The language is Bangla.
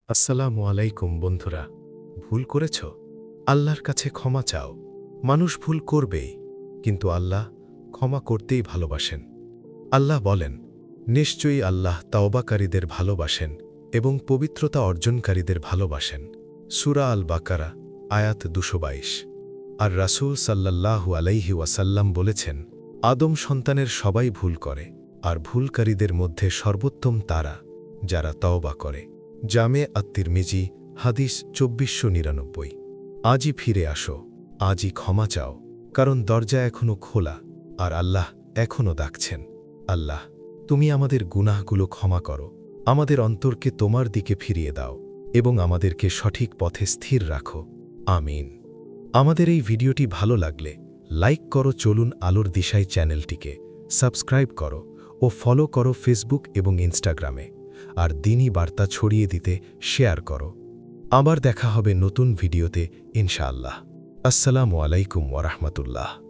আসসালামু আলাইকুম বন্ধুরা। ভুল করেছ? আল্লাহর কাছে ক্ষমা চাও। মানুষ ভুল করবেই, কিন্তু আল্লাহ ক্ষমা করতেই ভালোবাসেন। আল্লাহ বলেন, নিশ্চয়ই আল্লাহ তাওবাকারীদের ভালোবাসেন এবং পবিত্রতা অর্জনকারীদের ভালোবাসেন। সূরা আল বাকারা আয়াত ২২২। আর রাসূল সাল্লাল্লাহু আলাইহি ওয়াসাল্লাম বলেছেন, আদম সন্তানের সবাই ভুল করে, আর ভুলকারীদের মধ্যে সর্বোত্তম তারা যারা তওবা করে। জামে আত-তিরমিজি হাদিস ২৪৯৯। আজই ফিরে আসো, আজই ক্ষমা চাও, কারণ দরজা এখনো খোলা আর আল্লাহ এখনো ডাকছেন। আল্লাহ, তুমি আমাদের গুনাহগুলো ক্ষমা করো, আমাদের অন্তরকে তোমার দিকে ফিরিয়ে দাও এবং আমাদেরকে সঠিক পথে স্থির রাখো। আমিন। আমাদের এই ভিডিওটি ভালো লাগলে লাইক করো, চলুন আলোর দিশায় চ্যানেলটিকে সাবস্ক্রাইব করো ও ফলো করো ফেসবুক এবং ইনস্টাগ্রামে। আর দ্বীনি বার্তা ছড়িয়ে দিতে শেয়ার করো। আবার দেখা হবে নতুন ভিডিওতে ইনশাআল্লাহ। আসসালামু আলাইকুম ওয়া রাহমাতুল্লাহ।